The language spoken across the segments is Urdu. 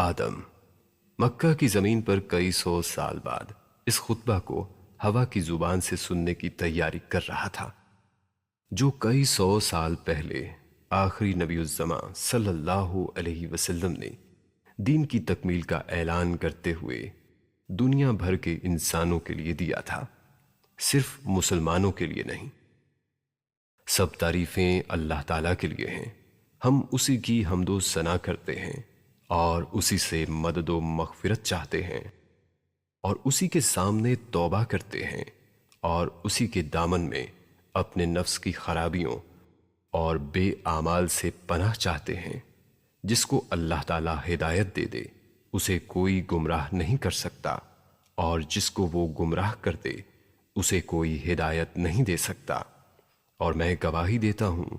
آدم مکہ کی زمین پر کئی سو سال بعد اس خطبہ کو ہوا کی زبان سے سننے کی تیاری کر رہا تھا جو کئی سو سال پہلے آخری نبی الزمان صلی اللہ علیہ وسلم نے دین کی تکمیل کا اعلان کرتے ہوئے دنیا بھر کے انسانوں کے لیے دیا تھا، صرف مسلمانوں کے لیے نہیں۔ سب تعریفیں اللہ تعالیٰ کے لیے ہیں، ہم اسی کی حمد و ثنا کرتے ہیں اور اسی سے مدد و مغفرت چاہتے ہیں اور اسی کے سامنے توبہ کرتے ہیں اور اسی کے دامن میں اپنے نفس کی خرابیوں اور بے اعمال سے پناہ چاہتے ہیں۔ جس کو اللہ تعالیٰ ہدایت دے دے اسے کوئی گمراہ نہیں کر سکتا، اور جس کو وہ گمراہ کر دے اسے کوئی ہدایت نہیں دے سکتا۔ اور میں گواہی دیتا ہوں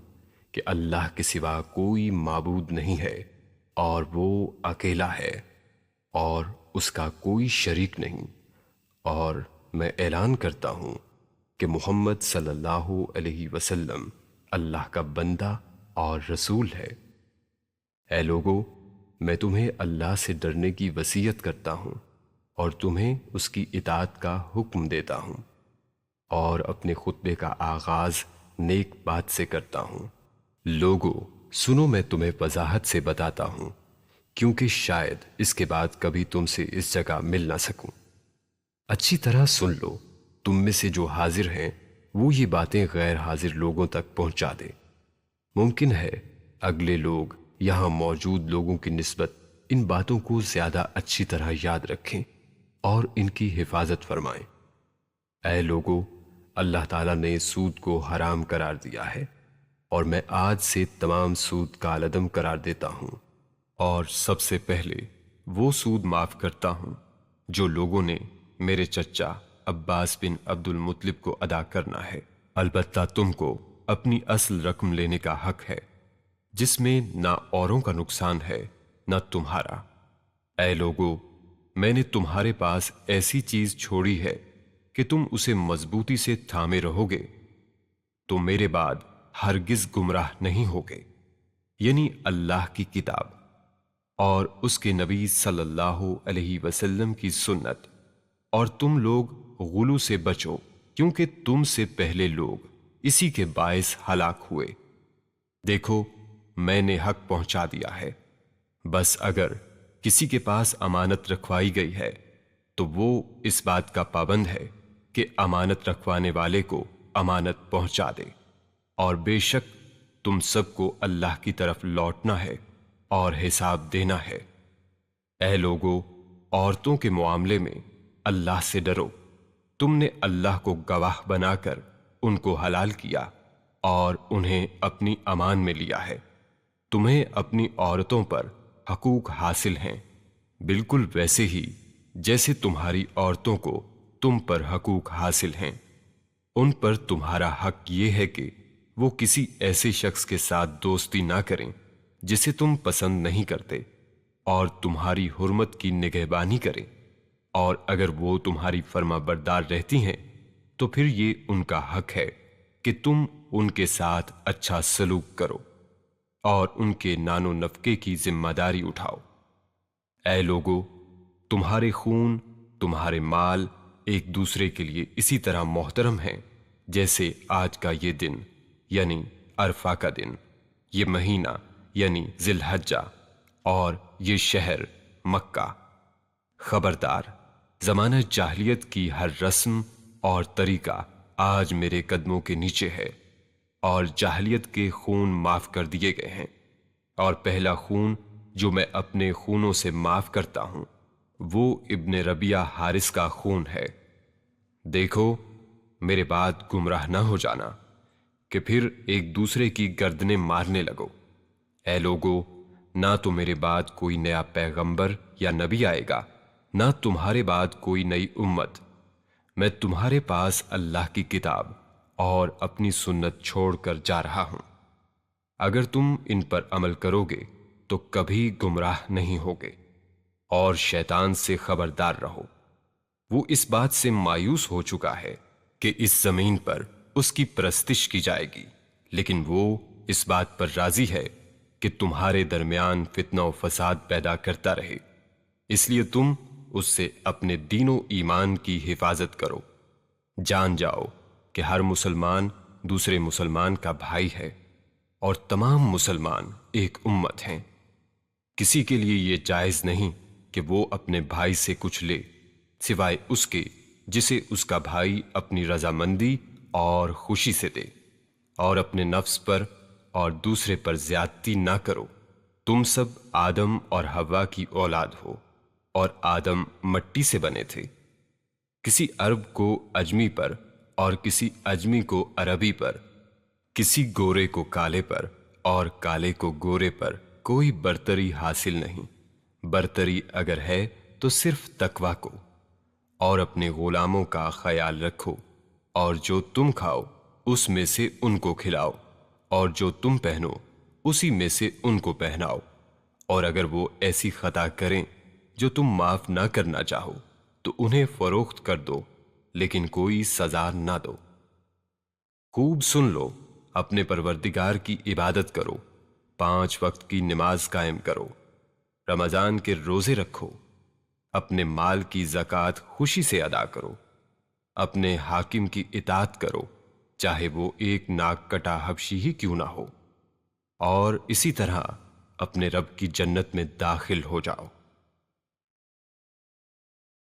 کہ اللہ کے سوا کوئی معبود نہیں ہے اور وہ اکیلا ہے اور اس کا کوئی شریک نہیں۔ اور میں اعلان کرتا ہوں کہ محمد صلی اللہ علیہ وسلم اللہ کا بندہ اور رسول ہے۔ اے لوگو، میں تمہیں اللہ سے ڈرنے کی وصیت کرتا ہوں اور تمہیں اس کی اطاعت کا حکم دیتا ہوں، اور اپنے خطبے کا آغاز نیک بات سے کرتا ہوں۔ لوگو سنو، میں تمہیں وضاحت سے بتاتا ہوں، کیونکہ شاید اس کے بعد کبھی تم سے اس جگہ مل نہ سکوں۔ اچھی طرح سن لو، تم میں سے جو حاضر ہیں وہ یہ باتیں غیر حاضر لوگوں تک پہنچا دے۔ ممکن ہے اگلے لوگ یہاں موجود لوگوں کی نسبت ان باتوں کو زیادہ اچھی طرح یاد رکھیں اور ان کی حفاظت فرمائیں۔ اے لوگو، اللہ تعالیٰ نے سود کو حرام قرار دیا ہے، اور میں آج سے تمام سود کا عدم قرار دیتا ہوں، اور سب سے پہلے وہ سود معاف کرتا ہوں جو لوگوں نے میرے چچا عباس بن عبد المطلب کو ادا کرنا ہے۔ البتہ تم کو اپنی اصل رقم لینے کا حق ہے، جس میں نہ اوروں کا نقصان ہے نہ تمہارا۔ اے لوگو، میں نے تمہارے پاس ایسی چیز چھوڑی ہے کہ تم اسے مضبوطی سے تھامے رہو گے، تم میرے بعد ہرگز گمراہ نہیں ہوگے، یعنی اللہ کی کتاب اور اس کے نبی صلی اللہ علیہ وسلم کی سنت۔ اور تم لوگ غلو سے بچو، کیونکہ تم سے پہلے لوگ اسی کے باعث ہلاک ہوئے۔ دیکھو، میں نے حق پہنچا دیا ہے، بس اگر کسی کے پاس امانت رکھوائی گئی ہے تو وہ اس بات کا پابند ہے کہ امانت رکھوانے والے کو امانت پہنچا دے، اور بے شک تم سب کو اللہ کی طرف لوٹنا ہے اور حساب دینا ہے۔ اے لوگو، عورتوں کے معاملے میں اللہ سے ڈرو، تم نے اللہ کو گواہ بنا کر ان کو حلال کیا اور انہیں اپنی امان میں لیا ہے۔ تمہیں اپنی عورتوں پر حقوق حاصل ہیں، بالکل ویسے ہی جیسے تمہاری عورتوں کو تم پر حقوق حاصل ہیں۔ ان پر تمہارا حق یہ ہے کہ وہ کسی ایسے شخص کے ساتھ دوستی نہ کریں جسے تم پسند نہیں کرتے، اور تمہاری حرمت کی نگہبانی کریں، اور اگر وہ تمہاری فرما بردار رہتی ہیں تو پھر یہ ان کا حق ہے کہ تم ان کے ساتھ اچھا سلوک کرو اور ان کے نان و نفقے کی ذمہ داری اٹھاؤ۔ اے لوگو، تمہارے خون، تمہارے مال ایک دوسرے کے لیے اسی طرح محترم ہیں جیسے آج کا یہ دن یعنی عرفہ کا دن، یہ مہینہ یعنی ذی الحجہ، اور یہ شہر مکہ۔ خبردار، زمانہ جاہلیت کی ہر رسم اور طریقہ آج میرے قدموں کے نیچے ہے، اور جاہلیت کے خون معاف کر دیے گئے ہیں، اور پہلا خون جو میں اپنے خونوں سے معاف کرتا ہوں وہ ابن ربیعہ حارث کا خون ہے۔ دیکھو، میرے بعد گمراہ نہ ہو جانا کہ پھر ایک دوسرے کی گردنیں مارنے لگو۔ اے لوگو، نہ تو میرے بعد کوئی نیا پیغمبر یا نبی آئے گا، نہ تمہارے بعد کوئی نئی امت۔ میں تمہارے پاس اللہ کی کتاب اور اپنی سنت چھوڑ کر جا رہا ہوں۔ اگر تم ان پر عمل کرو گے تو کبھی گمراہ نہیں ہوگے، اور شیطان سے خبردار رہو، وہ اس بات سے مایوس ہو چکا ہے کہ اس زمین پر اس کی پرستش کی جائے گی، لیکن وہ اس بات پر راضی ہے کہ تمہارے درمیان فتنہ و فساد پیدا کرتا رہے۔ اس لیے تم اس سے اپنے دین و ایمان کی حفاظت کرو۔ جان جاؤ کہ ہر مسلمان دوسرے مسلمان کا بھائی ہے اور تمام مسلمان ایک امت ہیں۔ کسی کے لیے یہ جائز نہیں کہ وہ اپنے بھائی سے کچھ لے سوائے اس کے جسے اس کا بھائی اپنی رضامندی اور خوشی سے دے، اور اپنے نفس پر اور دوسرے پر زیادتی نہ کرو۔ تم سب آدم اور حوا کی اولاد ہو، اور آدم مٹی سے بنے تھے۔ کسی عرب کو اجمی پر اور کسی اجمی کو عربی پر، کسی گورے کو کالے پر اور کالے کو گورے پر کوئی برتری حاصل نہیں۔ برتری اگر ہے تو صرف تقویٰ کو، اور اپنے غلاموں کا خیال رکھو، اور جو تم کھاؤ اس میں سے ان کو کھلاؤ، اور جو تم پہنو اسی میں سے ان کو پہناؤ۔ اور اگر وہ ایسی خطا کریں جو تم معاف نہ کرنا چاہو تو انہیں فروخت کر دو، لیکن کوئی سزا نہ دو۔ خوب سن لو، اپنے پروردگار کی عبادت کرو، 5 وقت کی نماز قائم کرو، رمضان کے روزے رکھو، اپنے مال کی زکوٰۃ خوشی سے ادا کرو، اپنے حاکم کی اطاعت کرو چاہے وہ ایک ناک کٹا حبشی ہی کیوں نہ ہو، اور اسی طرح اپنے رب کی جنت میں داخل ہو جاؤ۔